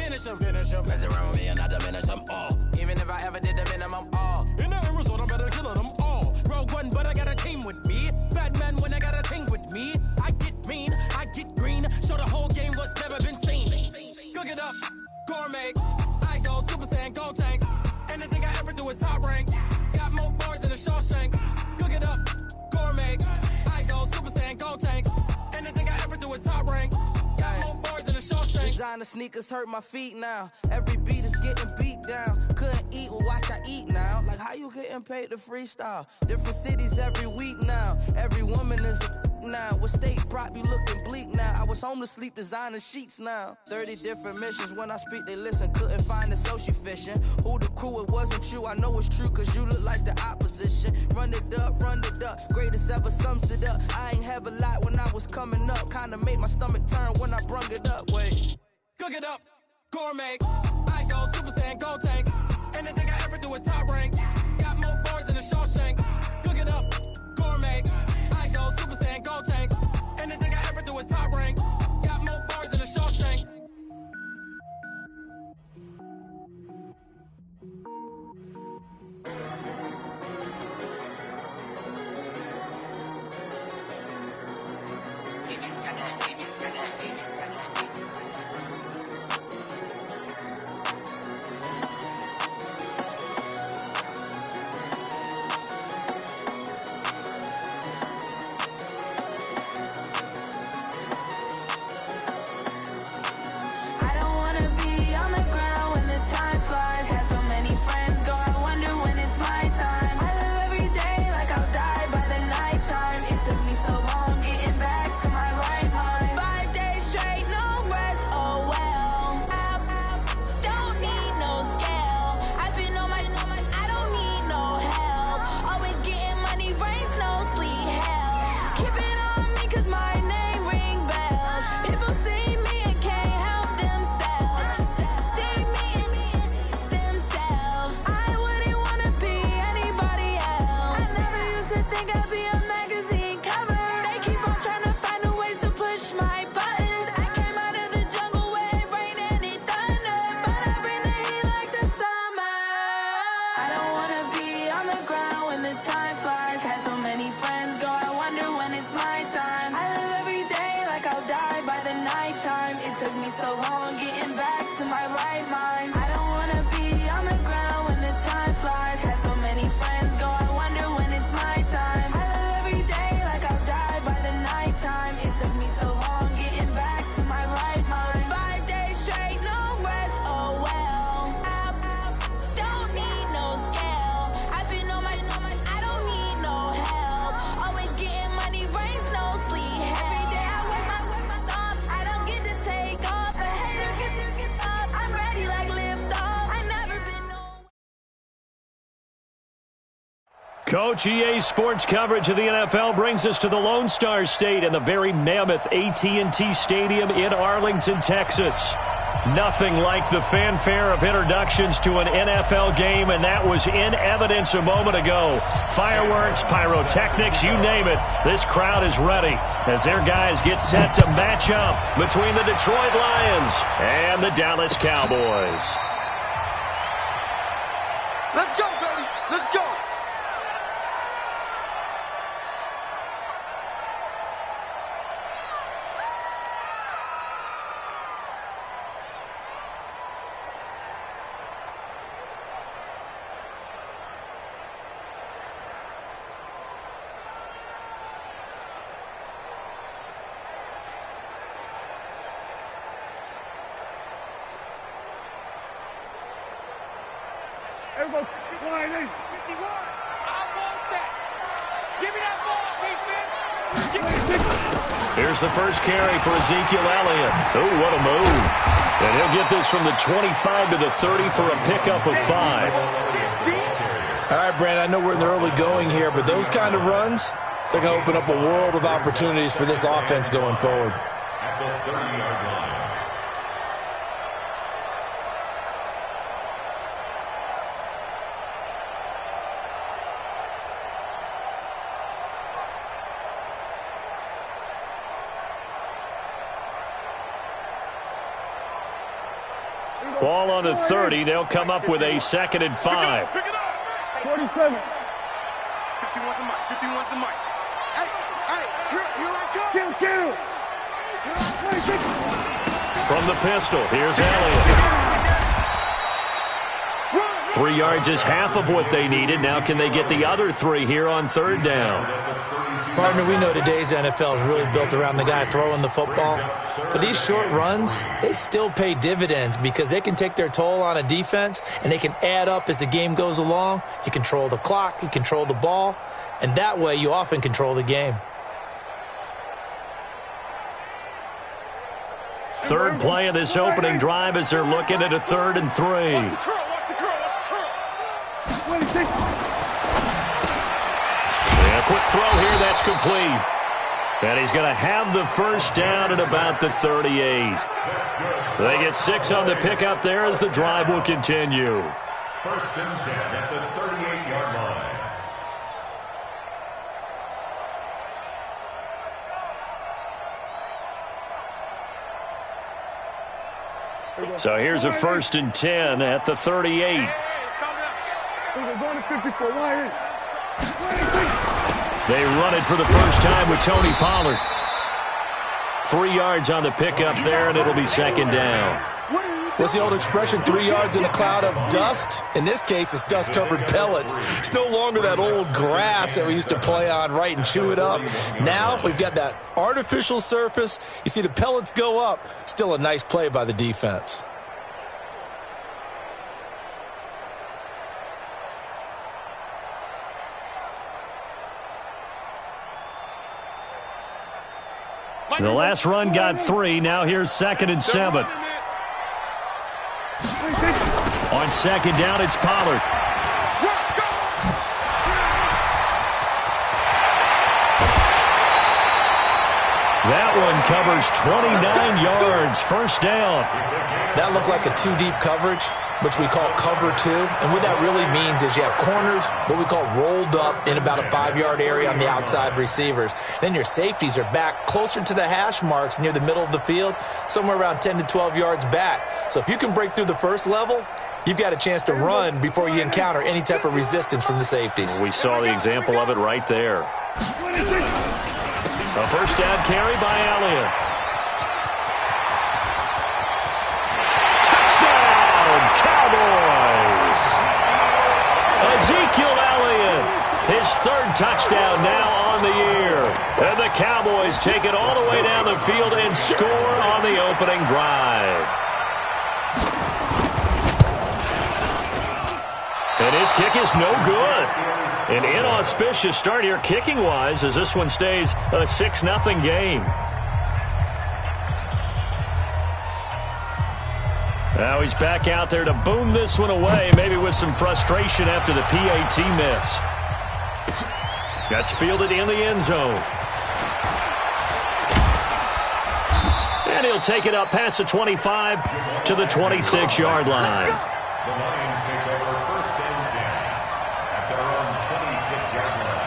finish them. Mess around with me and I diminish them all. Even if I ever did the minimum, all. In the end result, I better kill them all. Rogue One, but I got a team with me. Batman when I got a team with me. I get mean, I get green. Show the whole game what's never been seen. Cook it up, gourmet. I go Super Saiyan, Gold Tank. Anything I ever do is top rank. Got more bars than a Shawshank. Cook it up, gourmet. I go Super Saiyan, Gold Tank. Anything I ever do is top rank. Got more bars than a Shawshank. Designer sneakers hurt my feet now. Every beat is getting beat down. Couldn't eat, well watch I eat now. Like how you getting paid to freestyle? Different cities every week now. Every woman is a now. With state prop, you looking bleak now. I was home to sleep, designer sheets now. 30 different missions. When I speak, they listen. Couldn't find it, so she fishing. Who the crew? It wasn't you. I know it's true, cause you look like the opposition. Run it up, run it up. Greatest ever sums it up. I ain't have a lot when I was coming up. Kinda made my stomach turn when I brung it up. Wait. Cook it up, gourmet. I go Super Saiyan, Gold Tank. Anything I ever do is top rank. Got more bars than a Shawshank. Cook it up, gourmet. I go Super Saiyan, Gold Tank. Anything I ever do is top rank. Got more bars than a Shawshank. Coach, EA Sports coverage of the NFL brings us to the Lone Star State and the very mammoth AT&T Stadium in Arlington, Texas. Nothing like the fanfare of introductions to an NFL game, and that was in evidence a moment ago. Fireworks, pyrotechnics, you name it. This crowd is ready as their guys get set to match up between the Detroit Lions and the Dallas Cowboys. Let's go, baby. Let's go. Everybody, line in. 51. I want that. Give me that ball, defense. Here's the first carry for Ezekiel Elliott. Oh, what a move. And he'll get this from the 25 to the 30 for a pickup of 5. All right, Brandon, I know we're in the early going here, but those kind of runs, they're going to open up a world of opportunities for this offense going forward. At the 30-yard line. Ball on the 30. They'll come up with a 2nd and 5. 47. 51 to Mike. 51 to Mike. Hey, here I come. Kill. From the pistol, here's Elliott. 3 yards is half of what they needed. Now can they get the other 3 here on 3rd down? Partner, we know today's NFL is really built around the guy throwing the football. But these short runs, they still pay dividends because they can take their toll on a defense and they can add up as the game goes along. You control the clock, you control the ball, and that way you often control the game. 3rd play of this opening drive as they're looking at a 3rd and 3. A quick throw here, that's complete. And he's going to have the 1st down at about the 38. They get 6 on the pickup there as the drive will continue. 1st and 10 at the 38-yard line. So here's a 1st and 10 at the 38. They run it for the first time with Tony Pollard. 3 yards on the pickup there, and it'll be 2nd down. What's the old expression, 3 yards in a cloud of dust? In this case, it's dust-covered pellets. It's no longer that old grass that we used to play on, right, and chew it up. Now we've got that artificial surface. You see the pellets go up. Still a nice play by the defense. The last run got 3. Now here's 2nd and 7. On 2nd down, it's Pollard. That one covers 29 yards. 1st down. That looked like a 2-deep coverage, which we call cover 2. And what that really means is you have corners, what we call rolled up in about a 5-yard area on the outside receivers. Then your safeties are back closer to the hash marks near the middle of the field, somewhere around 10 to 12 yards back. So if you can break through the first level, you've got a chance to run before you encounter any type of resistance from the safeties. We saw the example of it right there. A 1st down carry by Elliott. Touchdown, Cowboys! Ezekiel Elliott, his 3rd touchdown now on the year. And the Cowboys take it all the way down the field and score on the opening drive. And his kick is no good. An inauspicious start here kicking-wise as this one stays a 6-0 game. Now he's back out there to boom this one away, maybe with some frustration after the PAT miss. That's fielded in the end zone. And he'll take it up past the 25 to the 26-yard line. The Lions take over 1st and 10 at their own 26-yard line.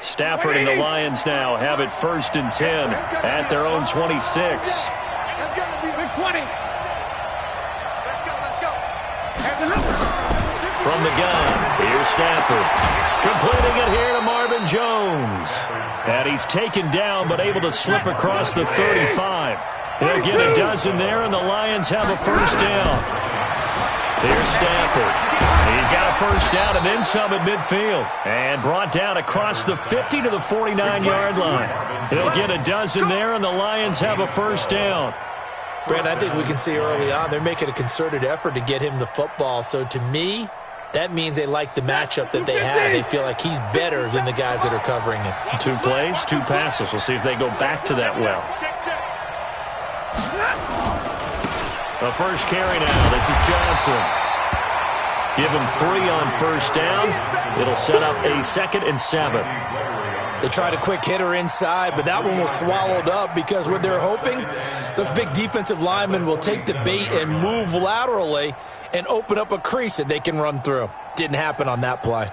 Stafford and the Lions now have it 1st and 10 at their own 26. That's got to be the 20. Let's go. From the gun, here's Stafford. Completing it here to Marvin Jones. And he's taken down but able to slip across the 35. He'll get a dozen there, and the Lions have a 1st down. Here's Stafford. He's got a 1st down and then some at midfield. And brought down across the 50 to the 49-yard line. He'll get a dozen there, and the Lions have a 1st down. Brent, I think we can see early on they're making a concerted effort to get him the football. So to me, that means they like the matchup that they have. They feel like he's better than the guys that are covering him. 2 plays, 2 passes. We'll see if they go back to that well. The 1st carry now. This is Johnson. Give him 3 on 1st down. It'll set up a 2nd and 7. They tried a quick hitter inside, but that one was swallowed up because what they're hoping, those big defensive linemen will take the bait and move laterally, and open up a crease that they can run through. Didn't happen on that play.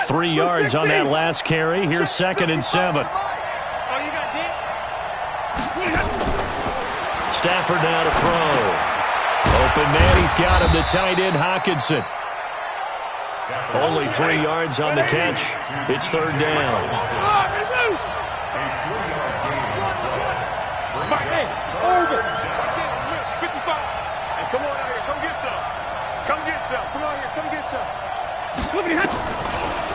Three yards on that last carry. Here's 2nd and 7. Stafford now to throw. Open man, he's got him, the tight end, Hockenson. Only 3 yards on the catch. It's 3rd down. Over. 55. Hey, come on out here. Come get some. Come get some. Come on here. Come get some.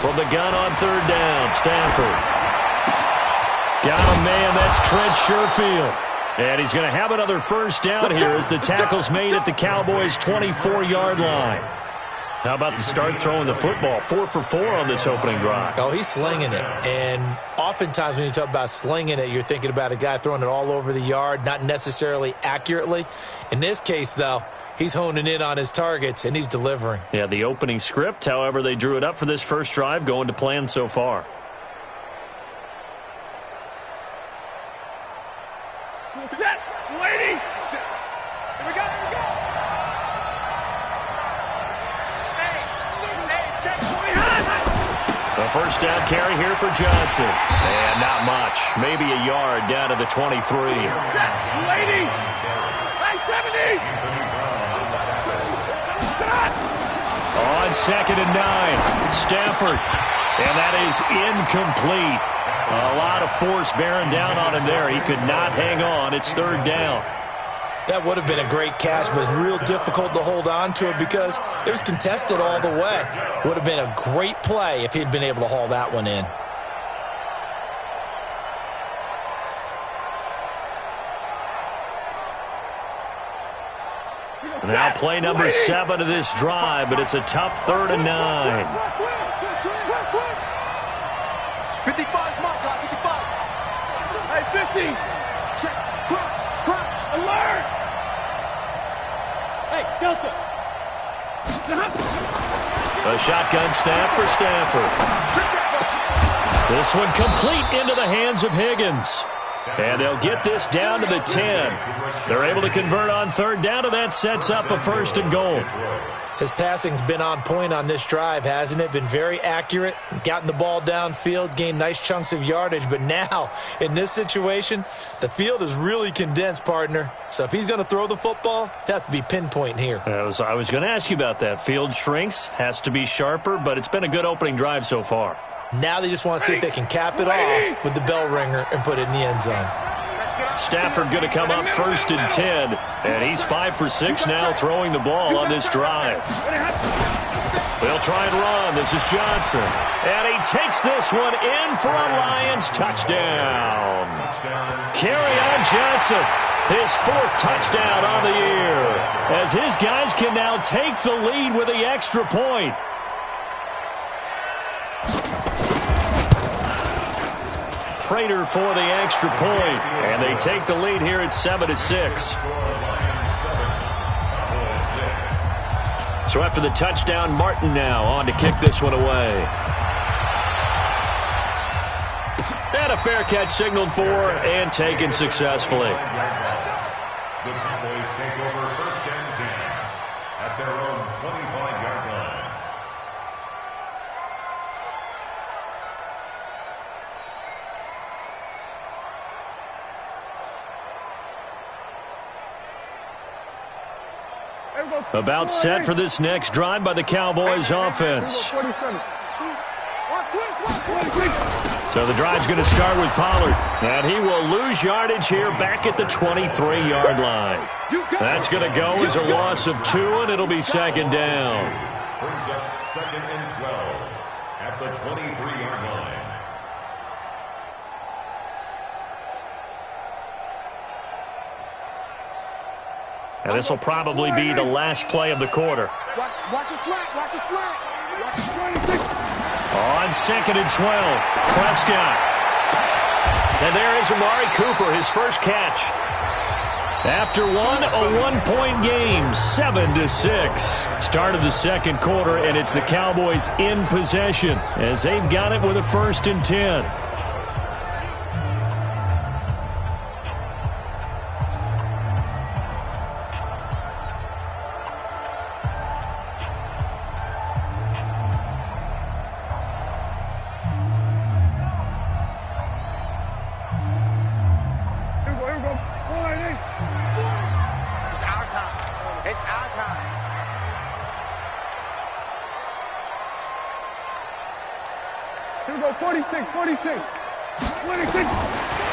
From the gun on 3rd down, Stafford. Got him, man. That's Trent Sherfield. And he's going to have another 1st down here as the tackle's made at the Cowboys' 24-yard line. How about the start throwing the football? 4 for 4 on this opening drive. Oh, he's slinging it. And oftentimes when you talk about slinging it, you're thinking about a guy throwing it all over the yard, not necessarily accurately. In this case, though, he's honing in on his targets, and he's delivering. Yeah, the opening script, however, they drew it up for this first drive, going to plan so far. Set. Lady. Set. Here we go. Here we go. Hey, check. The 1st down carry here for Johnson. And not much. Maybe a yard down to the 23. Set. Lady. Hey, 70. On 2nd and 9, Stafford. And that is incomplete. A lot of force bearing down on him there. He could not hang on. It's 3rd down. That would have been a great catch, but it's real difficult to hold on to it because it was contested all the way. Would have been a great play if he'd been able to haul that one in. Now play number 7 of this drive, but it's a tough 3rd and 9. 55, mark, 55. Hey, 50. Check, crunch, alert. Hey, Delta. A shotgun snap for Stafford. This one complete into the hands of Higgins. And they'll get this down to the 10. They're able to convert on 3rd down, and that sets up a 1st and goal. His passing's been on point on this drive, hasn't it? Been very accurate, gotten the ball downfield, gained nice chunks of yardage. But now, in this situation, the field is really condensed, partner. So if he's going to throw the football, it has to be pinpoint here. I was going to ask you about that. Field shrinks, has to be sharper, but it's been a good opening drive so far. Now they just want to see if they can cap it off with the bell ringer and put it in the end zone. Stafford going to come up 1st and 10, and he's 5 for 6 now throwing the ball on this drive. They'll try and run. This is Johnson, and he takes this one in for a Lions touchdown. Kerryon Johnson, his 4th touchdown on the year, as his guys can now take the lead with the extra point. Prater for the extra point, and they take the lead here at 7-6. So after the touchdown, Martin now on to kick this one away. And a fair catch signaled for and taken successfully. The Cowboys take over 1st and 10 at their own 25-yard line. About set for this next drive by the Cowboys offense. So the drive's going to start with Pollard. And he will lose yardage here back at the 23-yard line. That's going to go as a loss of 2, and it'll be 2nd down. Brings up 2nd and 12 at the 23-yard line. And this will probably be the last play of the quarter. Watch a slant. Watch a slant. On 2nd and 12, Prescott. And there is Amari Cooper, his first catch. After one, a one-point game, 7-6. Start of the second quarter, and it's the Cowboys in possession as they've got it with a 1st and 10.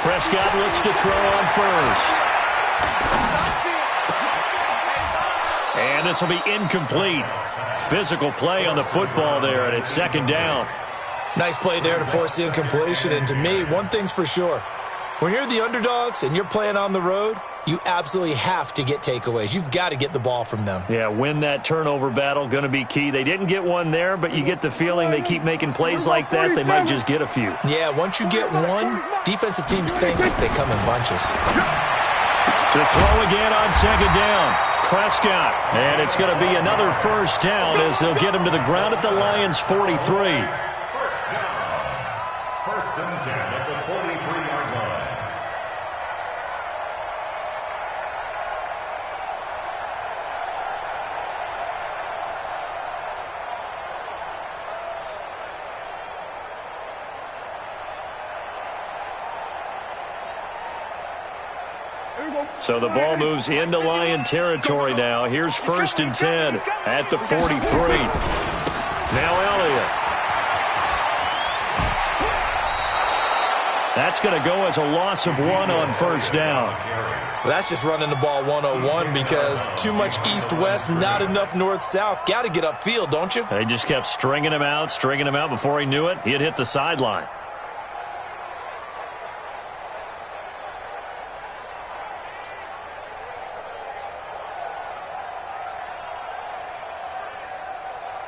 Prescott looks to throw on first. And this will be incomplete. Physical play on the football there, and it's 2nd down. Nice play there to force the incompletion. And to me, one thing's for sure. When you're the underdogs and you're playing on the road, you absolutely have to get takeaways. You've got to get the ball from them. Yeah, win that turnover battle, going to be key. They didn't get one there, but you get the feeling they keep making plays like that, they might just get a few. Yeah, once you get one, defensive teams think they come in bunches. To throw again on 2nd down, Prescott. And it's going to be another 1st down as they'll get him to the ground at the Lions' 43. 1st and 10 at the 43-yard line. So the ball moves into Lion territory now. Here's 1st and 10 at the 43. Now Elliott. That's going to go as a loss of 1 on 1st down. That's just running the ball 101 because too much east-west, not enough north-south. Got to get upfield, don't you? They just kept stringing him out. Before he knew it, he had hit the sideline.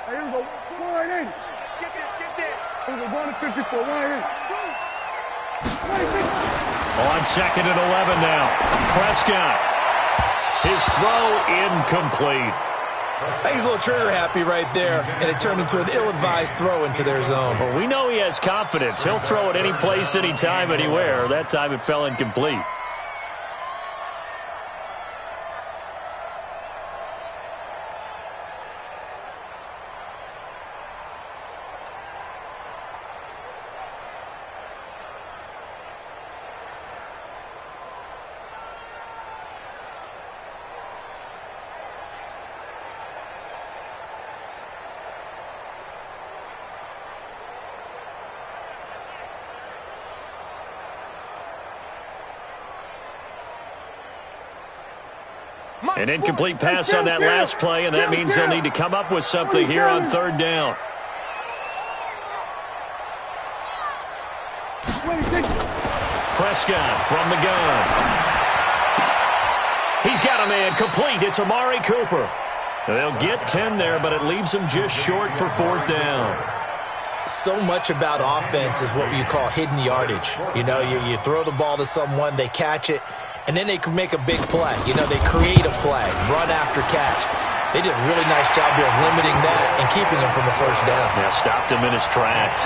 Here we go. 180. Skip this. Here we go. 154. 180. On 2nd and 11 now. Prescott. His throw incomplete. I think he's a little trigger happy right there, and it turned into an ill-advised throw into their zone. Well, we know he has confidence. He'll throw it any place, anytime, anywhere. That time it fell incomplete. An incomplete pass on that last play, and that means they'll need to come up with something here on 3rd down. Prescott from the gun. He's got a man complete. It's Amari Cooper. They'll get 10 there, but it leaves them just short for 4th down. So much about offense is what you call hidden yardage. You know, you throw the ball to someone, they catch it, and then they can make a big play. You know, they create a play, run after catch. They did a really nice job here of limiting that and keeping him from a 1st down. Yeah, stopped him in his tracks.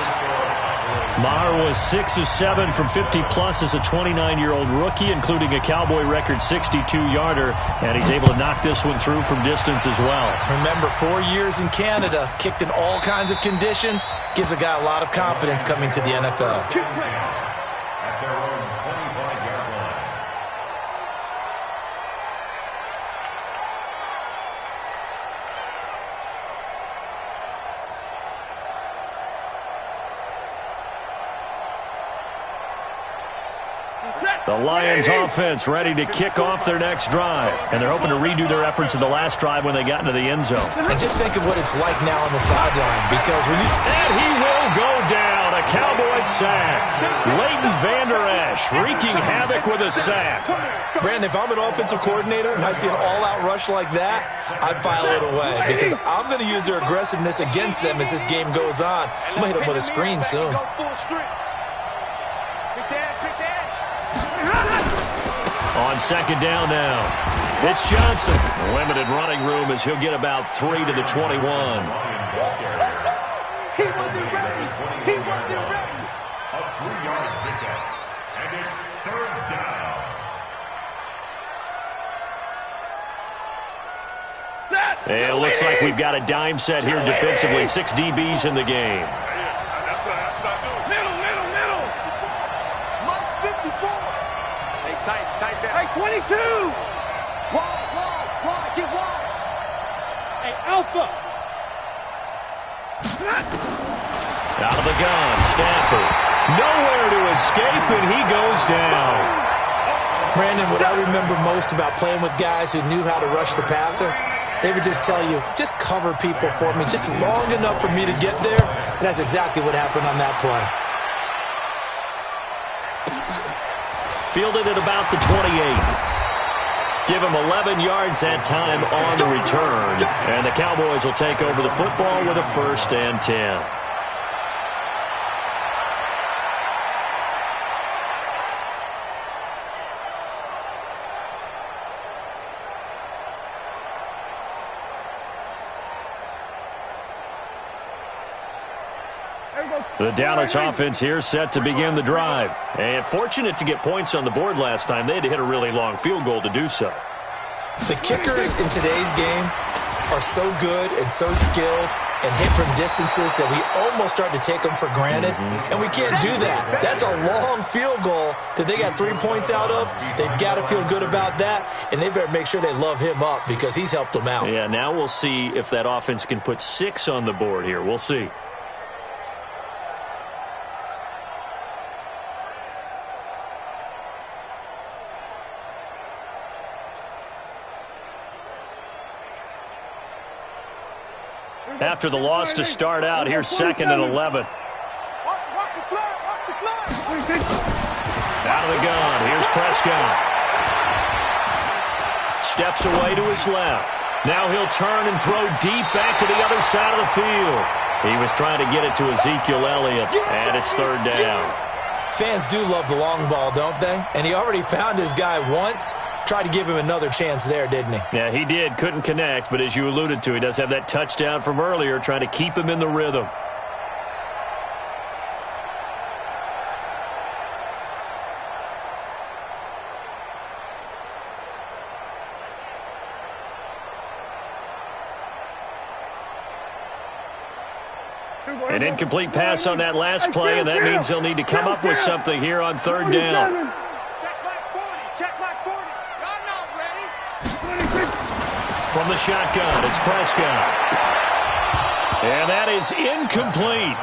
Maher was 6 of 7 from 50-plus as a 29-year-old rookie, including a Cowboy record 62-yarder, and he's able to knock this one through from distance as well. Remember, 4 years in Canada, kicked in all kinds of conditions, gives a guy a lot of confidence coming to the NFL. At their own 25-yard line. The Lions offense ready to kick off their next drive. And they're hoping to redo their efforts in the last drive when they got into the end zone. And just think of what it's like now on the sideline, because when you... And he will go down. A Cowboy sack. Leighton Vander Esch wreaking havoc with a sack. Brandon, if I'm an offensive coordinator and I see an all-out rush like that, I'd file it away because I'm going to use their aggressiveness against them as this game goes on. I'm going to hit them with a screen soon. On second down now, it's Johnson. Limited running room as he'll get about 3 to the 21. He wasn't ready. He wasn't ready. A 3-yard pickup. And it's third down. And it looks like we've got a dime set here defensively. 6 DBs in the game. That's what I do. Middle. Mike 54. Hey, tight down. Hey, 22. Wide. Get wide. Hey, Alpha. Out of the gun, Stafford. Nowhere to escape, and he goes down. Brandon, what I remember most about playing with guys who knew how to rush the passer, they would just tell you, just cover people for me, just long enough for me to get there. And that's exactly what happened on that play. Fielded at about the 28. Give him 11 yards that time on the return. And the Cowboys will take over the football with a 1st and 10. The Dallas offense here set to begin the drive. And fortunate to get points on the board last time. They had to hit a really long field goal to do so. The kickers in today's game are so good and so skilled and hit from distances that we almost start to take them for granted. And we can't do that. That's a long field goal that they got 3 points out of. They've got to feel good about that. And they better make sure they love him up because he's helped them out. Yeah, now we'll see if that offense can put 6 on the board here. We'll see. After the loss to start out, here's 2nd and 11. Out of the gun, here's Prescott. Steps away to his left. Now he'll turn and throw deep back to the other side of the field. He was trying to get it to Ezekiel Elliott, and it's 3rd down. Fans do love the long ball, don't they? And he already found his guy once. Tried to give him another chance there, didn't he? Yeah, he did. Couldn't connect, but as you alluded to, he does have that touchdown from earlier, trying to keep him in the rhythm. An incomplete pass on that last play, and that means they'll need to come up with something here on 3rd down. From the shotgun, it's Prescott. And that is incomplete.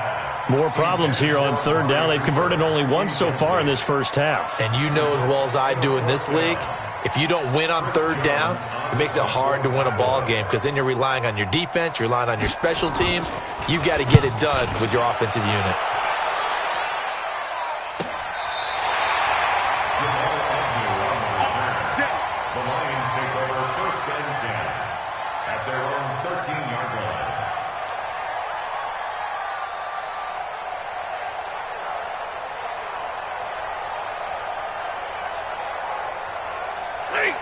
More problems here on 3rd down. They've converted only once so far in this first half. And you know as well as I do in this league, if you don't win on 3rd down, it makes it hard to win a ball game because then you're relying on your defense, you're relying on your special teams. You've got to get it done with your offensive unit.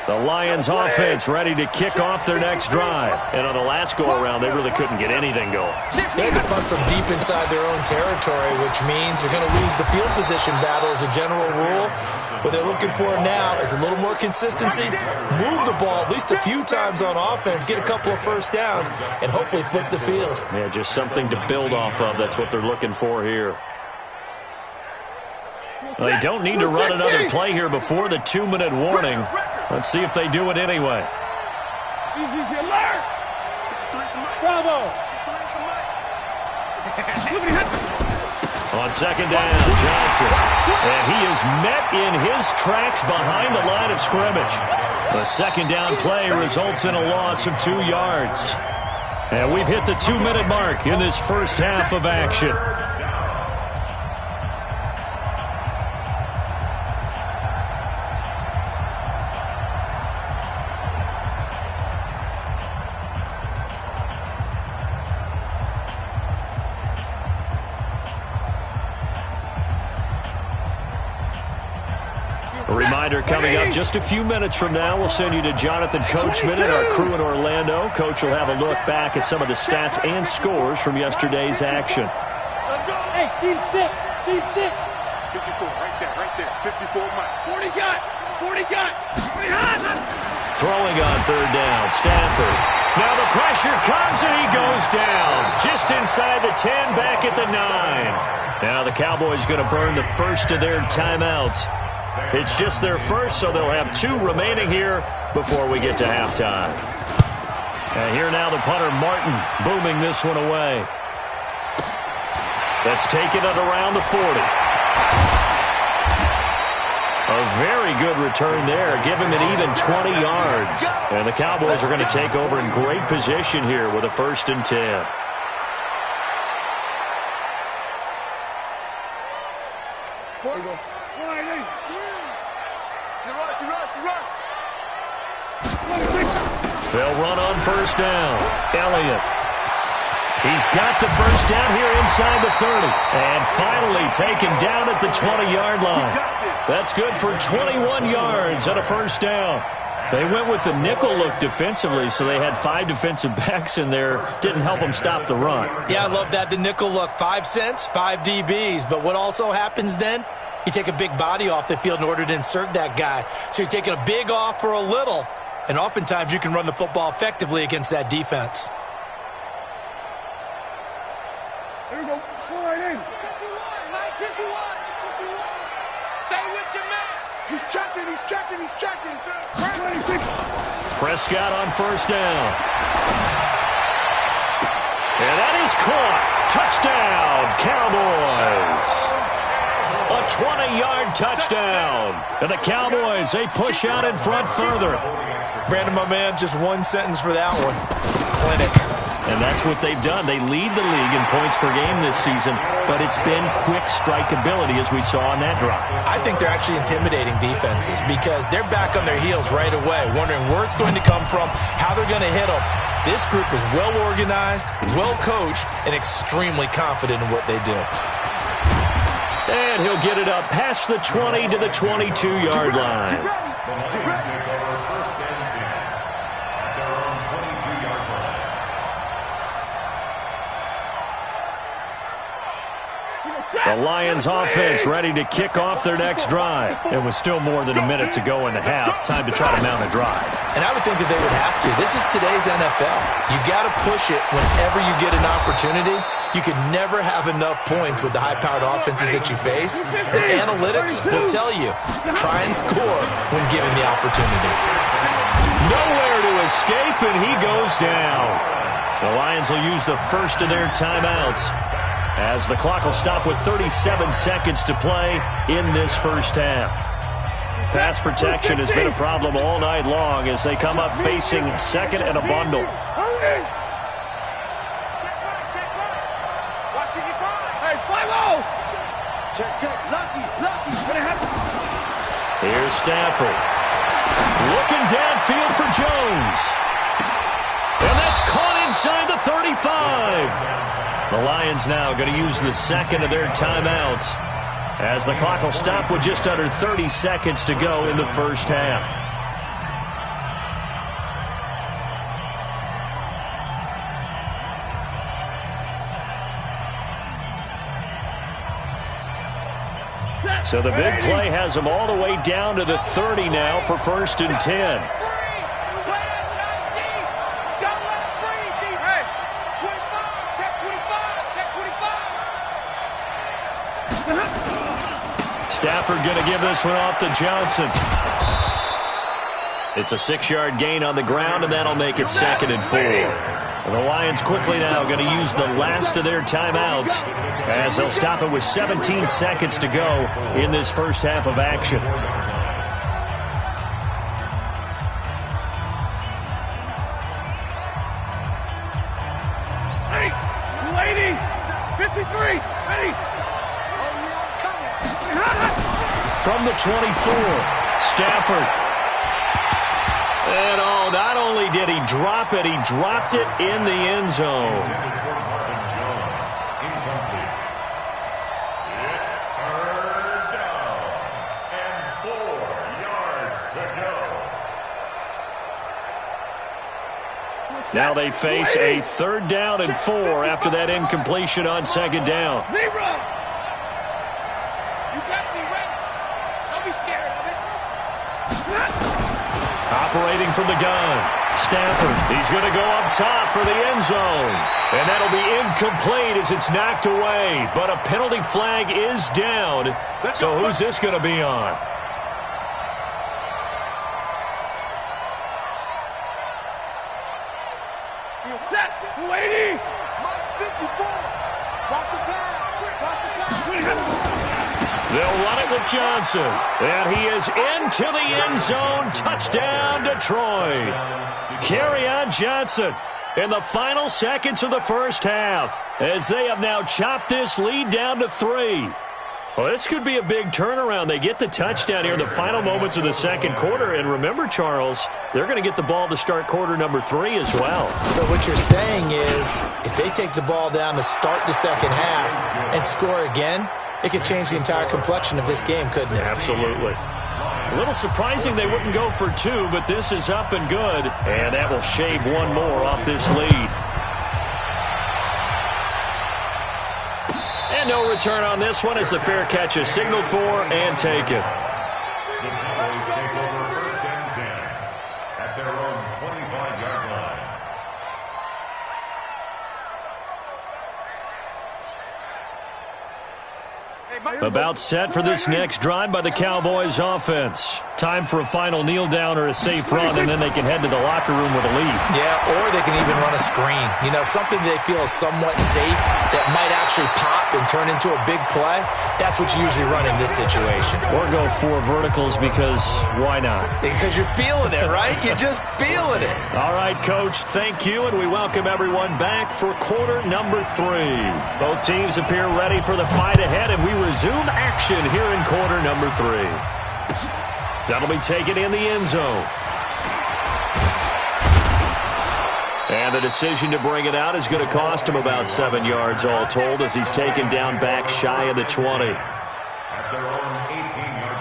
The Lions offense ready to kick off their next drive. And on the last go-around, they really couldn't get anything going. They had to punt from deep inside their own territory, which means they're going to lose the field position battle as a general rule. What they're looking for now is a little more consistency, move the ball at least a few times on offense, get a couple of first downs, and hopefully flip the field. Yeah, just something to build off of. That's what they're looking for here. Well, they don't need to run another play here before the 2-minute warning. Let's see if they do it anyway. Bravo. On 2nd down, Johnson. And he is met in his tracks behind the line of scrimmage. The 2nd down play results in a loss of 2 yards. And we've hit the 2-minute mark in this first half of action. Reminder coming up just a few minutes from now. We'll send you to Jonathan Coachman and our crew in Orlando. Coach will have a look back at some of the stats and scores from yesterday's action. Hey, team 6. Team 6. 54, right there. 54, Mike. 40 got. Throwing on third down, Stanford. Now the pressure comes and he goes down. Just inside the 10, back at the 9. Now the Cowboys going to burn the first of their timeouts. It's just their first, so they'll have 2 remaining here before we get to halftime. And here now the punter, Martin, booming this one away. That's taken at around the 40. A very good return there. Give him an even 20 yards. And the Cowboys are going to take over in great position here with a 1st and 10. They'll run on 1st down. Elliott. He's got the 1st down here inside the 30. And finally taken down at the 20-yard line. That's good for 21 yards and a 1st down. They went with the nickel look defensively, so they had 5 defensive backs in there. Didn't help them stop the run. Yeah, I love that, the nickel look. 5 cents, 5 DBs. But what also happens then? You take a big body off the field in order to insert that guy. So you're taking a big off for a little. And oftentimes you can run the football effectively against that defense. Here we go. Pull right in. 51, Mike, 51. Stay with your man. He's checking. Prescott on 1st down. And that is caught. Touchdown, Cowboys. A 20-yard touchdown. And the Cowboys, they push out in front further. Brandon, my man, just 1 sentence for that one. Clinic. And that's what they've done. They lead the league in points per game this season, but it's been quick strikeability as we saw on that drive. I think they're actually intimidating defenses because they're back on their heels right away, wondering where it's going to come from, how they're going to hit them. This group is well organized, well coached, and extremely confident in what they do. And he'll get it up past the 20 to the 22-yard line. The Lions offense ready to kick off their next drive. It was still more than a minute to go in the half. Time to try to mount a drive. And I would think that they would have to. This is today's NFL. You got to push it whenever you get an opportunity. You can never have enough points with the high-powered offenses that you face. And analytics will tell you, try and score when given the opportunity. Nowhere to escape, and he goes down. The Lions will use the first of their timeouts, as the clock will stop with 37 seconds to play in this first half. Pass protection has been a problem all night long as they come up facing 2nd and a bundle. Here's Stafford. Looking downfield for Jones. And that's caught inside the 35. The Lions now going to use the 2nd of their timeouts as the clock will stop with just under 30 seconds to go in the first half. So the big play has them all the way down to the 30 now for 1st and 10. Stafford going to give this one off to Johnson. It's a 6-yard gain on the ground, and that'll make it 2nd and 4. The Lions quickly now going to use the last of their timeouts as they'll stop it with 17 seconds to go in this first half of action. Lady, 53, ready. From the 24, Stafford. And not only did he drop it, he dropped it in the end zone. It's 3rd down and 4 yards. Now they face a 3rd down and 4 after that incompletion on 2nd down. You got me ready. Don't be scared of it. Operating from the gun, Stafford. He's going to go up top for the end zone. And that'll be incomplete as it's knocked away. But a penalty flag is down. So who's this going to be on? Lady! Mike 54. Cross the pass. Cross the pass. They'll run it with Johnson. And he is into the end zone. Touchdown, Detroit. Kerryon Johnson in the final seconds of the first half as they have now chopped this lead down to 3. Well, this could be a big turnaround. They get the touchdown here in the final moments of the second quarter. And remember, Charles, they're going to get the ball to start quarter number 3 as well. So what you're saying is if they take the ball down to start the second half and score again, it could change the entire complexion of this game, couldn't it? Absolutely. A little surprising they wouldn't go for 2, but this is up and good. And that will shave one more off this lead. And no return on this one as the fair catch is signaled for and taken. The Cowboys take over 1st and 10 at their own 25-yard line. About set for this next drive by the Cowboys offense. Time for a final kneel down or a safe run, and then they can head to the locker room with a lead. Yeah, or they can even run a screen. You know, something they feel is somewhat safe that might actually pop and turn into a big play. That's what you usually run in this situation. Or go 4 verticals because why not? Because you're feeling it, right? You're just feeling it. All right, Coach, thank you, and we welcome everyone back for quarter number 3. Both teams appear ready for the fight ahead, and we resume action here in quarter number 3. That'll be taken in the end zone. And the decision to bring it out is going to cost him about 7 yards all told as he's taken down back shy of the 20. At their own 18-yard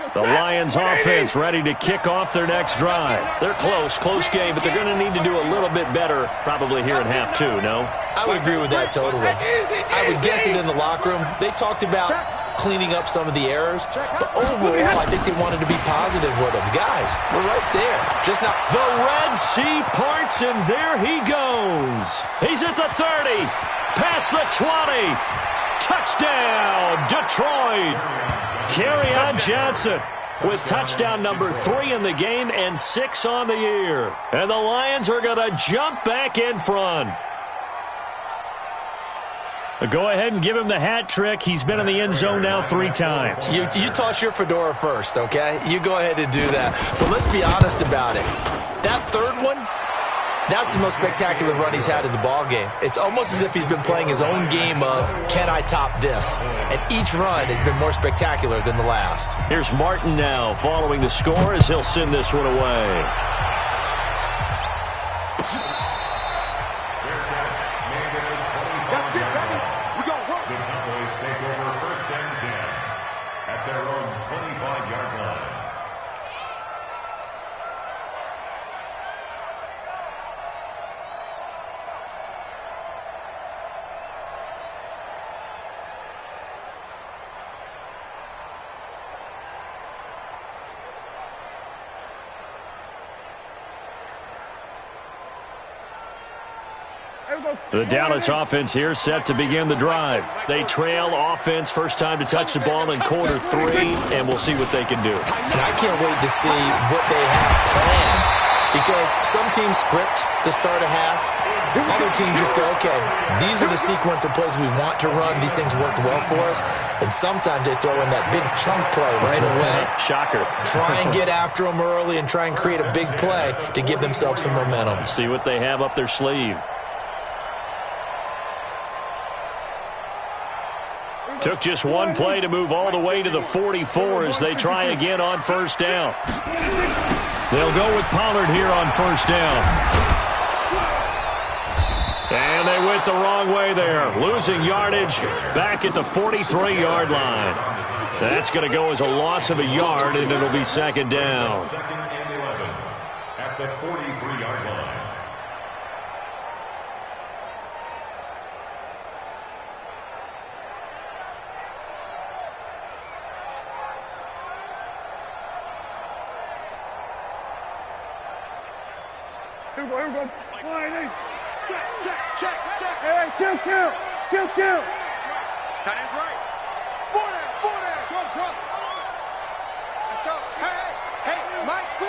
line. The Lions offense ready to kick off their next drive. They're close game, but they're going to need to do a little bit better probably here in half 2, no? I would agree with that totally. I would guess it in the locker room. They talked about cleaning up some of the errors, but overall, I think they wanted to be positive with them. Guys, we're right there. Just now. The Red Sea parts, and there he goes. He's at the 30, past the 20. Touchdown, Detroit. Kerryon Johnson with touchdown number 3 in the game and 6 on the year. And the Lions are going to jump back in front. Go ahead and give him the hat trick. He's been in the end zone now 3 times. You toss your fedora first, okay? You go ahead and do that. But let's be honest about it. That 3rd one, that's the most spectacular run he's had in the ballgame. It's almost as if he's been playing his own game of, can I top this? And each run has been more spectacular than the last. Here's Martin now following the score as he'll send this one away. The Dallas offense here set to begin the drive. They trail offense first time to touch the ball in quarter 3, and we'll see what they can do. And I can't wait to see what they have planned because some teams script to start a half. Other teams just go, okay, these are the sequence of plays we want to run. These things worked well for us. And sometimes they throw in that big chunk play right away. Shocker. Try and get after them early and try and create a big play to give themselves some momentum. See what they have up their sleeve. Took just one play to move all the way to the 44 as they try again on first down. They'll go with Pollard here on first down. And they went the wrong way there, losing yardage back at the 43-yard line. That's going to go as a loss of a yard, and it'll be 2nd down. at the 43-yard line. Here we go. Line, check. Hey, kill. Tight end's right. Four down. Trump. Let's go. Hey, Mike 40.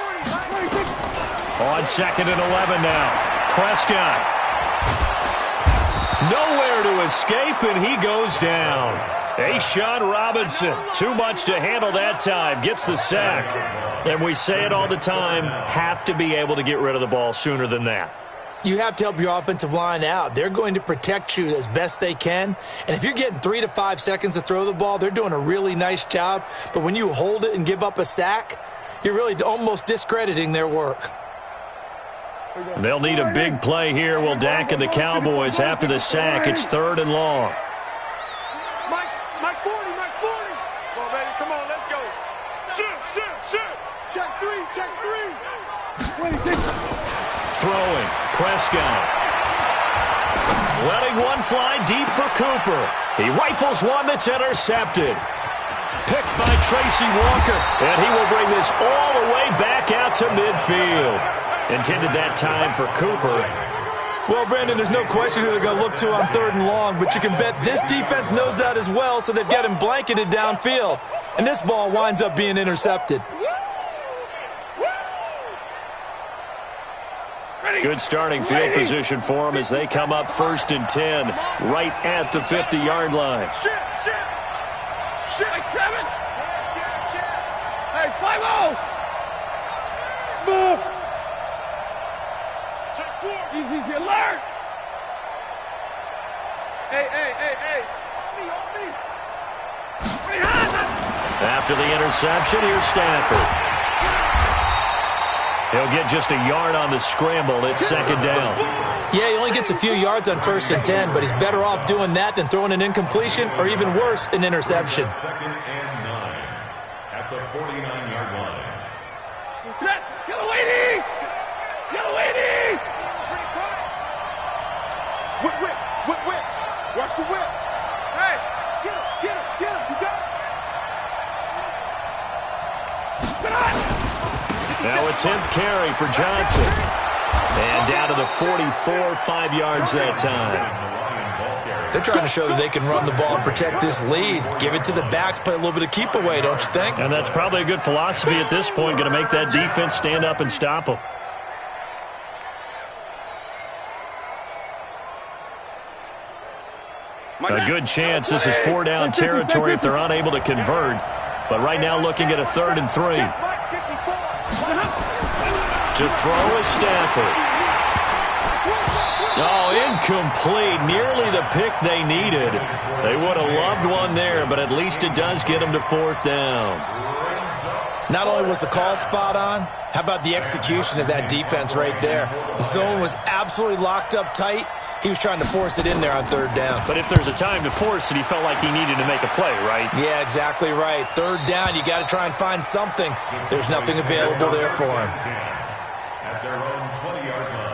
On 2nd and 11 now. Prescott. Nowhere to escape, and he goes down. A'Shawn Robinson, too much to handle that time, gets the sack. And we say it all the time, have to be able to get rid of the ball sooner than that. You have to help your offensive line out. They're going to protect you as best they can. And if you're getting 3 to 5 seconds to throw the ball, they're doing a really nice job. But when you hold it and give up a sack, you're really almost discrediting their work. They'll need a big play here. Will Dak and the Cowboys after the sack. It's 3rd and long. Mike's 40. Come on, baby. Come on, let's go. Shoot. Check three. Throwing. Prescott. Letting one fly deep for Cooper. He rifles one that's intercepted. Picked by Tracy Walker. And he will bring this all the way back out to midfield. Intended that time for Cooper. Well, Brandon, there's no question who they're going to look to on 3rd and long, but you can bet this defense knows that as well, so they've got him blanketed downfield. And this ball winds up being intercepted. Good starting field position for them as they come up 1st and 10, right at the 50-yard line. Shit. Like 7. Hey, 5-0. Smooth. Check 4. Easy, alert. Hey. On me. After the interception, here's Stafford. He'll get just a yard on the scramble. It's 2nd down. Yeah, he only gets a few yards on 1st and 10, but he's better off doing that than throwing an incompletion or even worse, an interception. 2nd and 9 at the 49-yard line. Get away, Whip. Watch the whip. Hey, get him. You got it. Now a 10th carry for Johnson. And down to the 44, 5 yards that time. They're trying to show that they can run the ball and protect this lead. Give it to the backs, play a little bit of keep away, don't you think? And that's probably a good philosophy at this point, going to make that defense stand up and stop them. A good chance this is 4-down territory if they're unable to convert. But right now looking at a 3rd and 3. To throw is Stafford. Oh, incomplete. Nearly the pick they needed. They would have loved one there, but at least it does get them to 4th down. Not only was the call spot on, how about the execution of that defense right there? The zone was absolutely locked up tight. He was trying to force it in there on 3rd down. But if there's a time to force it, he felt like he needed to make a play, right? Yeah, exactly right. 3rd down, you got to try and find something. There's nothing available there for him. At their own 20-yard line.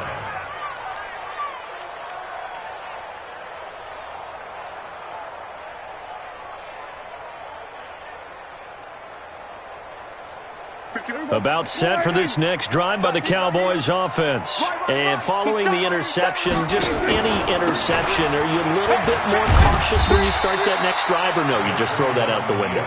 About set for this next drive by the Cowboys offense. And following the interception, just any interception, are you a little bit more cautious when you start that next drive, or no, you just throw that out the window?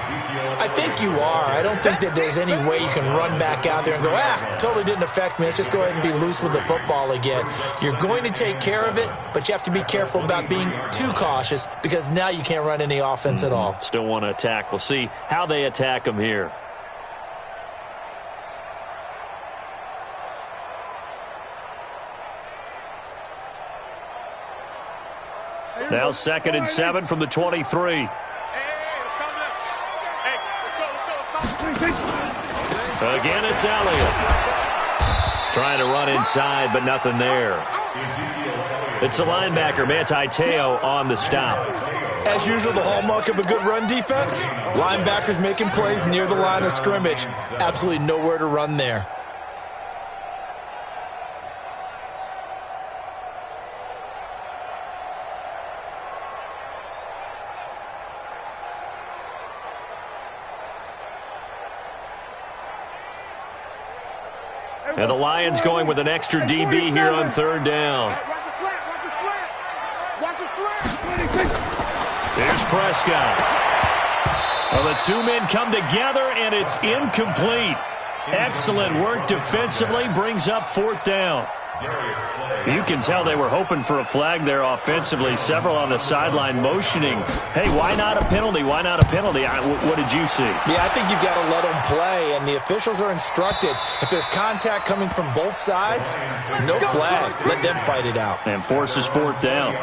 I think you are. I don't think that there's any way you can run back out there and go, totally didn't affect me. Let's just go ahead and be loose with the football again. You're going to take care of it, but you have to be careful about being too cautious because now you can't run any offense at all. Still want to attack. We'll see how they attack them here. Now 2nd and 7 from the 23. Hey, let's go. Again, it's Elliott. Trying to run inside, but nothing there. It's the linebacker, Manti Te'o, on the stop. As usual, the hallmark of a good run defense, linebackers making plays near the line of scrimmage. Absolutely nowhere to run there. And the Lions going with an extra DB here on third down. Watch the slant. Watch the slant. Watch the slant. There's Prescott. Well, the two men come together, and it's incomplete. Excellent work defensively, brings up fourth down. You can tell they were hoping for a flag there offensively. Several on the sideline motioning, hey, why not a penalty? Why not a penalty? What did you see? Yeah, I think you've got to let them play, and the officials are instructed. If there's contact coming from both sides, no flag. Let them fight it out. And forces fourth down.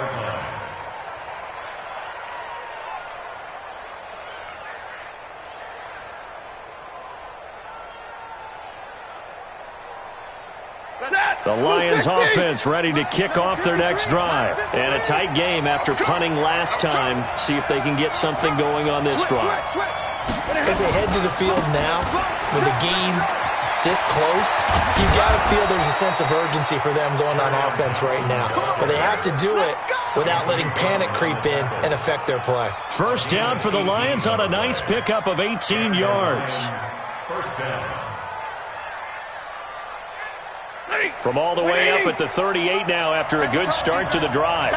The Lions offense ready to kick off their next drive. And a tight game after punting last time. See if they can get something going on this drive. As they head to the field now, with the game this close, you've got to feel there's a sense of urgency for them going on offense right now. But they have to do it without letting panic creep in and affect their play. First down for the Lions on a nice pickup of 18 yards. First down. From all the way up at the 38 now after a good start to the drive.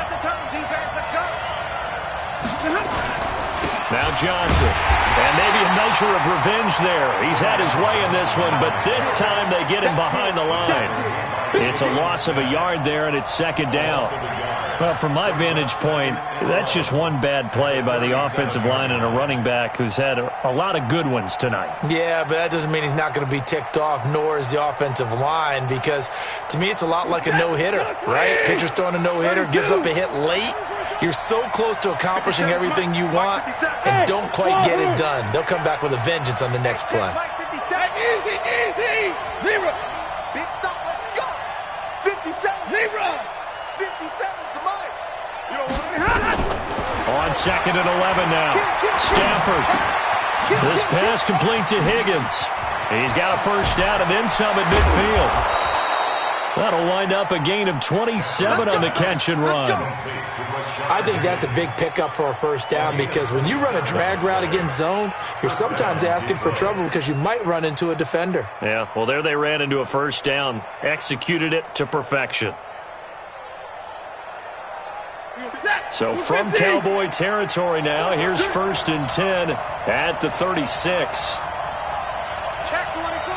Now Johnson. And maybe a measure of revenge there. He's had his way in this one, but this time they get him behind the line. It's a loss of a yard there, and it's second down. Well, from my vantage point, that's just one bad play by the offensive line and a running back who's had a lot of good ones tonight. Yeah, but that doesn't mean he's not going to be ticked off, nor is the offensive line, because to me it's a lot like a no-hitter, right? Pitcher's throwing a no-hitter, gives up a hit late. You're so close to accomplishing everything you want and don't quite get it done. They'll come back with a vengeance on the next play. Easy. Zero. Big stop. Let's go. 57. Zero. 57's the mic. On second and 11 now. Stafford. This pass complete to Higgins. He's got a first down and then some at midfield. That'll wind up a gain of 27 on the catch and run. I think that's a big pickup for a first down because when you run a drag route against zone, you're sometimes asking for trouble because you might run into a defender. Yeah, well, there they ran into a first down. Executed it to perfection. So from Cowboy territory now, here's first and 10 at the 36. Check 24.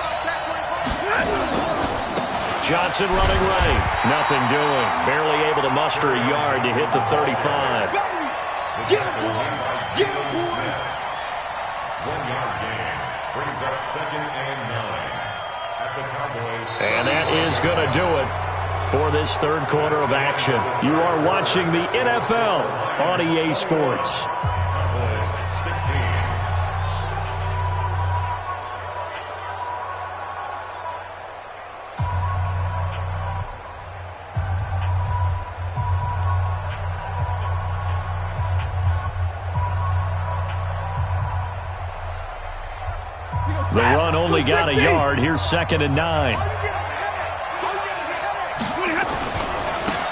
Johnson running right. Nothing doing. Barely able to muster a yard to hit the 35. Get him, boy. 1 yard gain brings up second and 9 at the Cowboys. And that is going to do it for this third quarter of action. You are watching the NFL on EA Sports. Cowboys 16. The run only got a yard. Here's second and 9.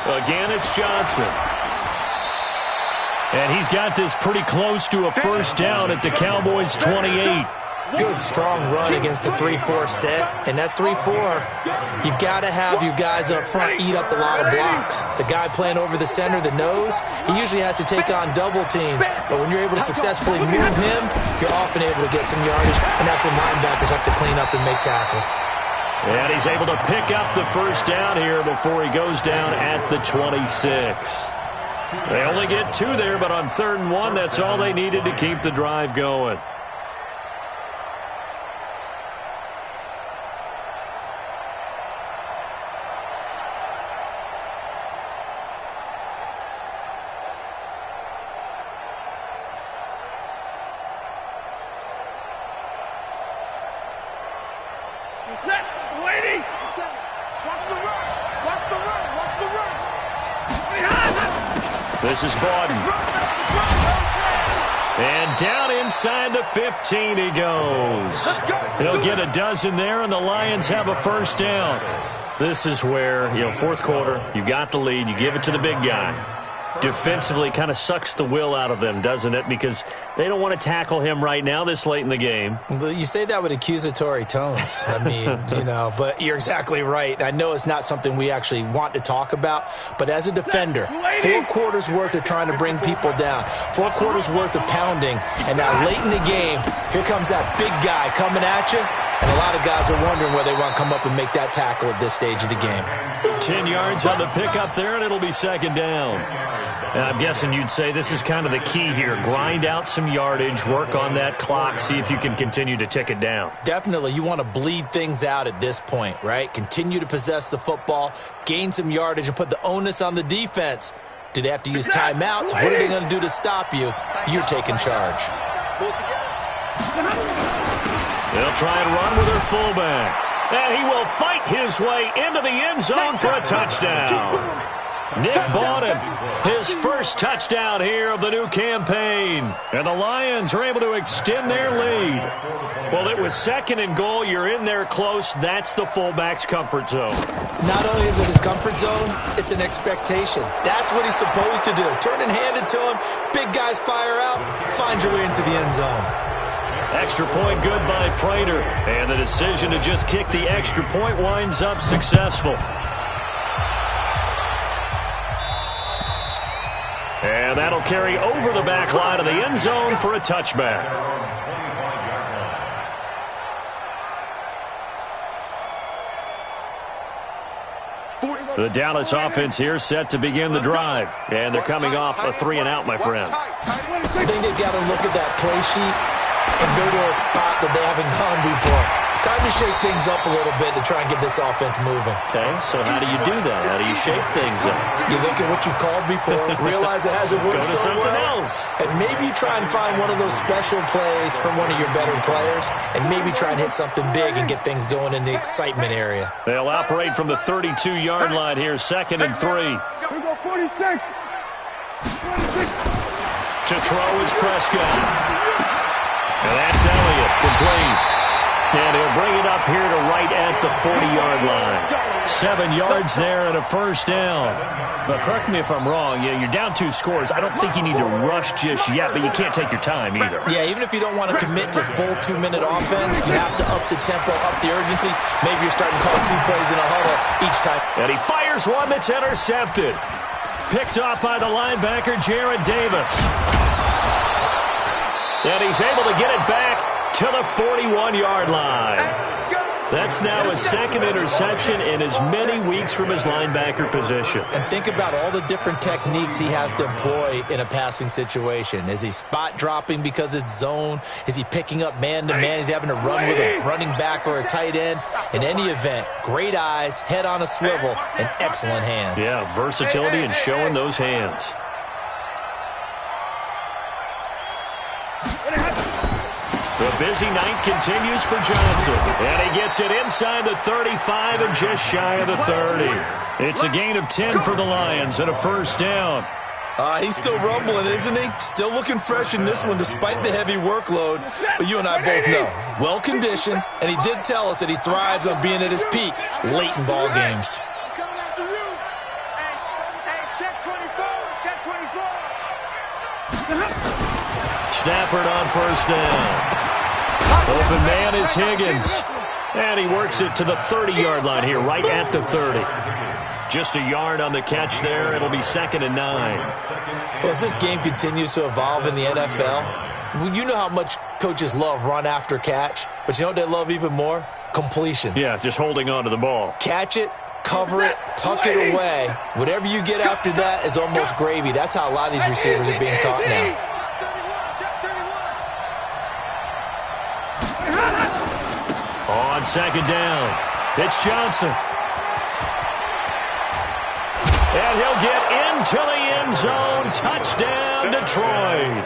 Again, it's Johnson. And he's got this pretty close to a first down at the Cowboys' 28. Good, strong run against the 3-4 set. And that 3-4, you've got to have your guys up front eat up a lot of blocks. The guy playing over the center, the nose, he usually has to take on double teams. But when you're able to successfully move him, you're often able to get some yardage. And that's when linebackers have to clean up and make tackles. And he's able to pick up the first down here before he goes down at the 26. They only get 2 there, but on 3rd and 1, that's all they needed to keep the drive going. This is Bawden. And down inside the 15 he goes. He'll get a dozen there, and the Lions have a first down. This is where, fourth quarter, you got the lead, you give it to the big guy. defensively kind of sucks the will out of them, doesn't it? Because they don't want to tackle him right now this late in the game. Well, you say that with accusatory tones. I mean, but you're exactly right. I know it's not something we actually want to talk about, but as a defender, 4 quarters worth of trying to bring people down, 4 quarters worth of pounding, and now late in the game, here comes that big guy coming at you, and a lot of guys are wondering whether they want to come up and make that tackle at this stage of the game. 10 yards on the pickup there, and it'll be second down. And I'm guessing you'd say this is kind of the key here. Grind out some yardage, work on that clock, see if you can continue to tick it down. Definitely. You want to bleed things out at this point, right? Continue to possess the football, gain some yardage, and put the onus on the defense. Do they have to use timeouts? What are they going to do to stop you? You're taking charge. They'll try and run with their fullback. And he will fight his way into the end zone for a touchdown. Nick Bawden, his first touchdown here of the new campaign. And the Lions are able to extend their lead. Well, it was second and goal. You're in there close. That's the fullback's comfort zone. Not only is it his comfort zone, it's an expectation. That's what he's supposed to do. Turn and hand it to him. Big guys fire out. Find your way into the end zone. Extra point good by Prater. And the decision to just kick the extra point winds up successful. And that'll carry over the back line of the end zone for a touchback. The Dallas offense here set to begin the drive. And they're coming off a 3-and-out, my friend. I think they've got to look at that play sheet and go to a spot that they haven't gone before. Time to shake things up a little bit to try and get this offense moving. Okay, so how do you do that? How do you shake things up? You look at what you've called before, realize it hasn't worked Go to so something well, else. and maybe try and find one of those special plays from one of your better players, and maybe try and hit something big and get things going in the excitement area. They'll operate from the 32-yard line here, 2nd and 3. Here we go, 46. 46. To throw is Prescott. And that's Elliott, complete. And he'll bring it up here to right at the 40-yard line. 7 yards there and a first down. But correct me if I'm wrong. Yeah, you're down 2 scores. I don't think you need to rush just yet, but you can't take your time either. Yeah, even if you don't want to commit to full 2-minute offense, you have to up the tempo, up the urgency. Maybe you're starting to call 2 plays in a huddle each time. And he fires one that's intercepted. Picked off by the linebacker, Jared Davis. And he's able to get it back to the 41-yard line. That's now his 2nd interception in as many weeks from his linebacker position. And think about all the different techniques he has to employ in a passing situation. Is he spot dropping because it's zone? Is he picking up man-to-man? Is he having to run with a running back or a tight end? In any event, great eyes, head on a swivel, and excellent hands. Yeah, versatility and showing those hands. The busy night continues for Johnson. And he gets it inside the 35 and just shy of the 30. It's a gain of 10 for the Lions and a first down. He's still rumbling, isn't he? Still looking fresh in this one despite the heavy workload. But you and I both know, well-conditioned, and he did tell us that he thrives on being at his peak late in ball games. Stafford on first down. Open man is Higgins. And he works it to the 30-yard line here, right at the 30. Just a yard on the catch there. It'll be 2nd and 9. Well, as this game continues to evolve in the NFL, you know how much coaches love run after catch, but you know what they love even more? Completions. Yeah, just holding on to the ball. Catch it, cover it, tuck it away. Whatever you get after that is almost gravy. That's how a lot of these receivers are being taught now. On 2nd down, it's Johnson. And he'll get into the end zone. Touchdown, Detroit.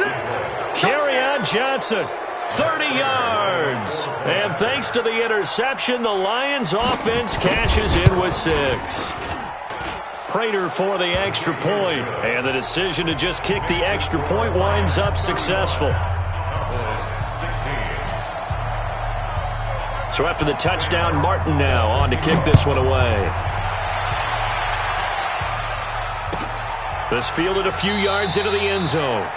Kerryon Johnson, 30 yards. And thanks to the interception, the Lions offense cashes in with 6. Prater for the extra point. And the decision to just kick the extra point winds up successful. So after the touchdown, Martin now on to kick this one away. This fielded a few yards into the end zone.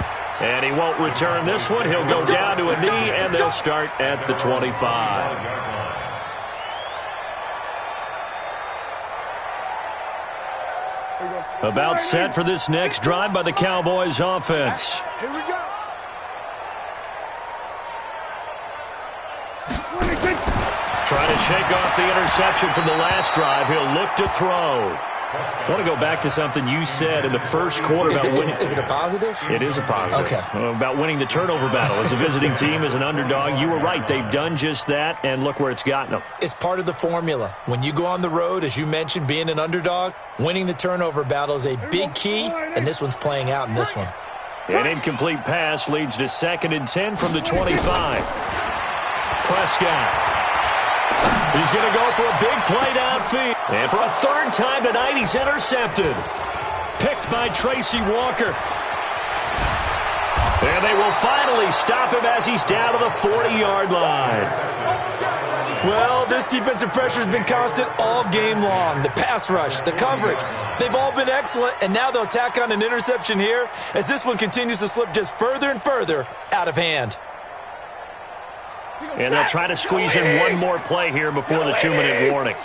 And he won't return this one. He'll go down to a knee, and they'll start at the 25. About set for this next drive by the Cowboys offense. Here we go. Trying to shake off the interception from the last drive. He'll look to throw. I want to go back to something you said in the first quarter about winning. Is it a positive? It is a positive. Okay. About winning the turnover battle. As a visiting team, as an underdog, you were right. They've done just that, and look where it's gotten them. It's part of the formula. When you go on the road, as you mentioned, being an underdog, winning the turnover battle is a big key, and this one's playing out in this one. An incomplete pass leads to 2nd and 10 from the 25. Prescott. He's going to go for a big play downfield. And for a 3rd time tonight, he's intercepted. Picked by Tracy Walker. And they will finally stop him as he's down to the 40-yard line. Well, this defensive pressure has been constant all game long. The pass rush, the coverage, they've all been excellent, and now they'll tack on an interception here as this one continues to slip just further and further out of hand. And they'll try to squeeze in one more play here before the 2-minute warning.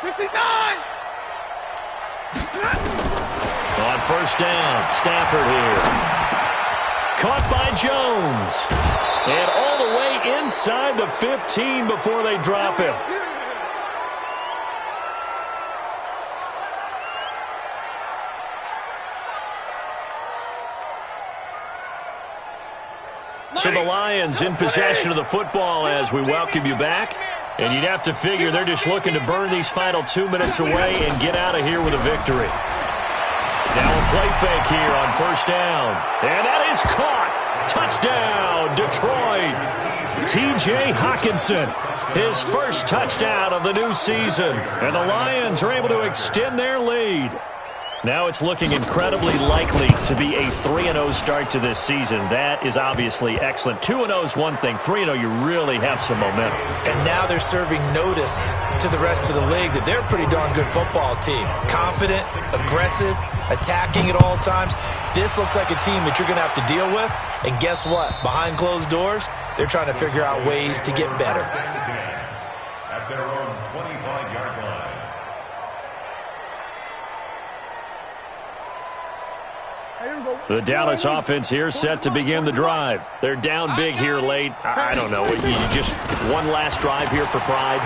59! On 1st down, Stafford here. Caught by Jones. And all the way inside the 15 before they drop him. So the Lions in possession of the football as we welcome you back. And you'd have to figure they're just looking to burn these final 2 minutes away and get out of here with a victory. Now a play fake here on 1st down. And that is caught. Touchdown, Detroit. T.J. Hockenson, his first touchdown of the new season. And the Lions are able to extend their lead. Now it's looking incredibly likely to be a 3-0 start to this season. That is obviously excellent. 2-0 is one thing. 3-0, you really have some momentum. And now they're serving notice to the rest of the league that they're a pretty darn good football team. Confident, aggressive, attacking at all times. This looks like a team that you're going to have to deal with. And guess what? Behind closed doors, they're trying to figure out ways to get better. At their own 25-yard line. The Dallas offense here set to begin the drive. They're down big here late. I don't know. You just one last drive here for pride.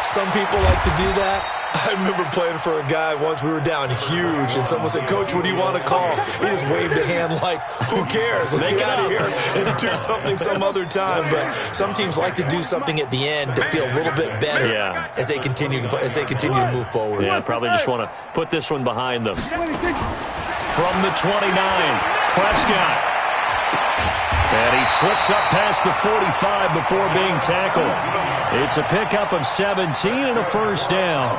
Some people like to do that. I remember playing for a guy once. We were down huge, and someone said, "Coach, what do you want to call?" He just waved a hand like, "Who cares? Let's get out of here and do something some other time." But some teams like to do something at the end to feel a little bit better as they continue to move forward. Yeah, probably just want to put this one behind them. From the 29, Prescott. And he slips up past the 45 before being tackled. It's a pickup of 17 and a 1st down.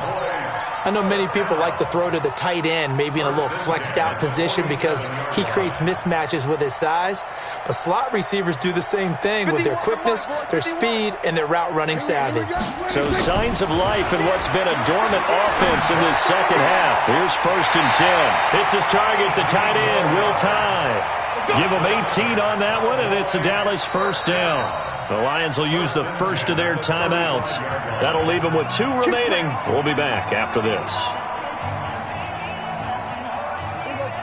I know many people like to throw to the tight end, maybe in a little flexed out position because he creates mismatches with his size. But slot receivers do the same thing with their quickness, their speed, and their route running savvy. So signs of life in what's been a dormant offense in this second half. Here's 1st and 10. Hits his target, the tight end, Will Tye. Give him 18 on that one, and it's a Dallas 1st down. The Lions will use the first of their timeouts. That'll leave them with 2 remaining. We'll be back after this.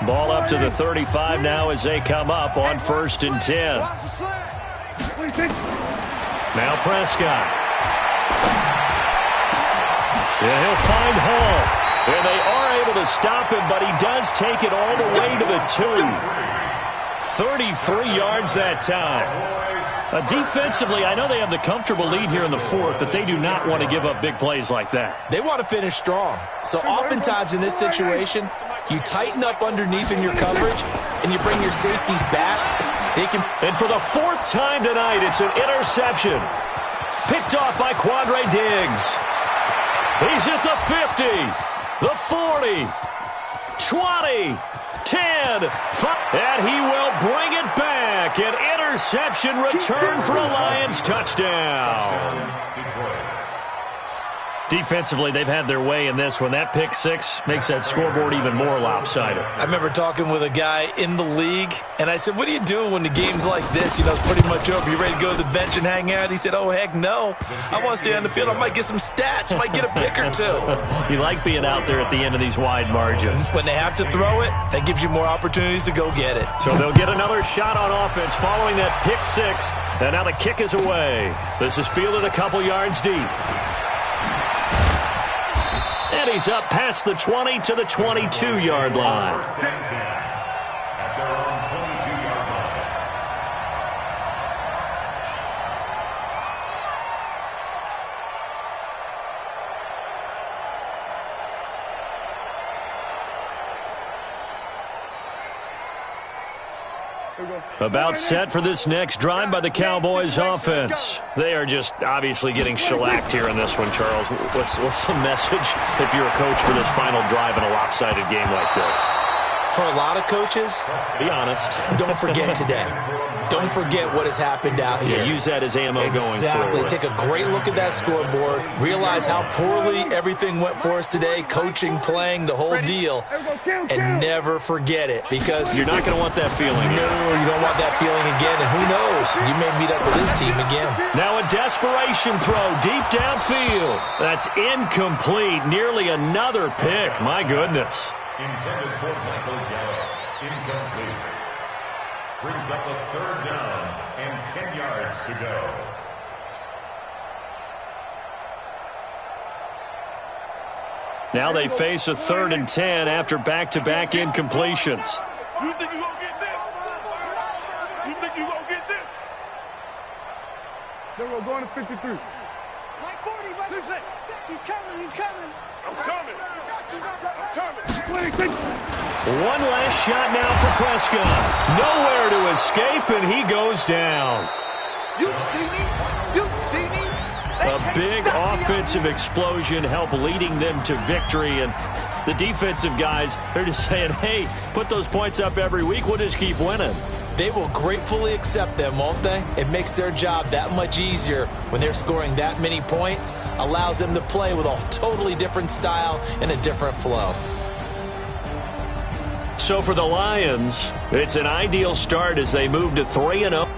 Ball up to the 35 now as they come up on 1st and 10. Now Prescott. Yeah, he'll find Hall. And they are able to stop him, but he does take it all the way to the 2. 33 yards that time. Defensively, I know they have the comfortable lead here in the 4th, but they do not want to give up big plays like that. They want to finish strong. So oftentimes in this situation, you tighten up underneath in your coverage, and you bring your safeties back. And for the 4th time tonight, it's an interception. Picked off by Quandre Diggs. He's at the 50, the 40, 20, 10, 5, and he will bring it back. An interception return for a Lions touchdown. Defensively, they've had their way in this one. That pick six makes that scoreboard even more lopsided. I remember talking with a guy in the league, and I said, what do you do when the game's like this? It's pretty much over. You ready to go to the bench and hang out? He said, oh, heck no. I want to stay on the field. I might get some stats. I might get a pick or two. You like being out there at the end of these wide margins. When they have to throw it, that gives you more opportunities to go get it. So they'll get another shot on offense following that pick six, and now the kick is away. This is fielded a couple yards deep. And he's up past the 20 to the 22-yard line. First and 10 at their own 22-yard line. About set for this next drive by the Cowboys offense. They are just obviously getting shellacked here in this one, Charles. What's the message if you're a coach for this final drive in a lopsided game like this? For a lot of coaches, be honest. Don't forget today. Don't forget what has happened out here. Yeah, use that as ammo going forward. Exactly. Take a great look at that scoreboard. Realize how poorly everything went for us today. Coaching, playing, the whole deal. And never forget it, because you're not going to want that feeling. No, you don't want that feeling again. And who knows? You may meet up with this team again. Now a desperation throw deep downfield. That's incomplete. Nearly another pick. My goodness. Intended for Michael Gallup. Incomplete. Brings up a third down and 10 yards to go. Now they face a 3rd and 10 after back-to-back incompletions. You think you gonna get this? You think you gonna get this? Then we're going to 53. Like 40, right? He's coming, he's coming. I'm coming. I'm coming. 26. One last shot now for Prescott. Nowhere to escape, and he goes down. You see me? You see me? A big offensive explosion helped leading them to victory, and the defensive guys, they're just saying, hey, put those points up every week, we'll just keep winning. They will gratefully accept them, won't they? It makes their job that much easier when they're scoring that many points, allows them to play with a totally different style and a different flow. So for the Lions, it's an ideal start as they move to 3-0.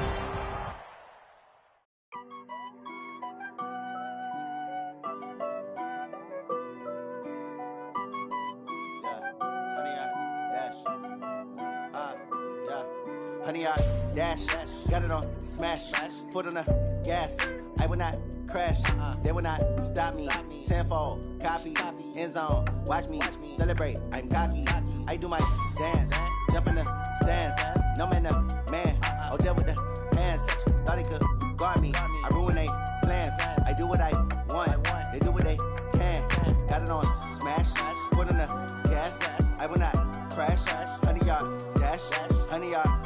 Honey, I dash, got it on smash, foot on the gas. I will not crash, they will not stop me. Tenfold, copy, end zone, watch me celebrate. I'm cocky, I do my dance, jump in the stands. No man, the man, oh, deal with the hands. Thought he could guard me, I ruin they plans. I do what I want, they do what they can. Got it on smash, foot on the gas. I will not crash, honey, y'all dash, honey, y'all.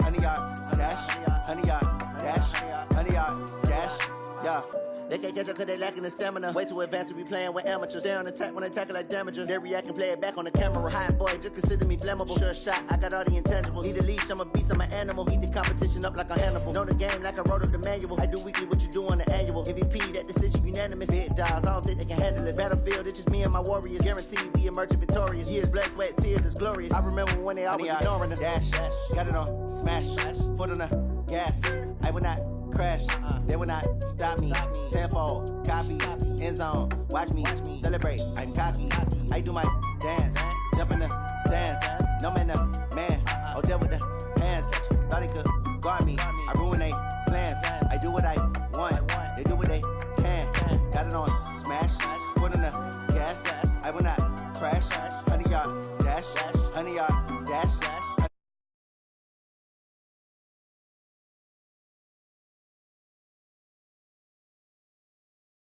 Honey, yard, dash, honey, yard, dash, honey, yard, dash, yeah. They can't catch up cause they lacking the stamina. Way too advanced to be playing with amateurs. They on attack when they tackle like damager. They react and play it back on the camera. Hot boy, just consider me flammable. Sure shot, I got all the intangibles. Need a leash, I'm a beast, I'm an animal. Heat the competition up like a Hannibal. Know the game like I wrote up the manual. I do weekly what you do on the annual. MVP, that decision unanimous. Big dogs, I don't think they can handle this. Battlefield, it's just me and my warriors. Guaranteed we emerging victorious. Years, blood, sweat, tears, it's glorious. I remember when they always ignoring us. Dash, got it on smash, foot on the gas. I will not crash, they will not stop me. Tenfold, copy, end zone, watch me celebrate. I'm cocky, I do my dance, jump in the stands. No man, the man, oh, deal with the hands. Thought he could guard me, I ruin they plans. I do what I want, they do what they can. Got it on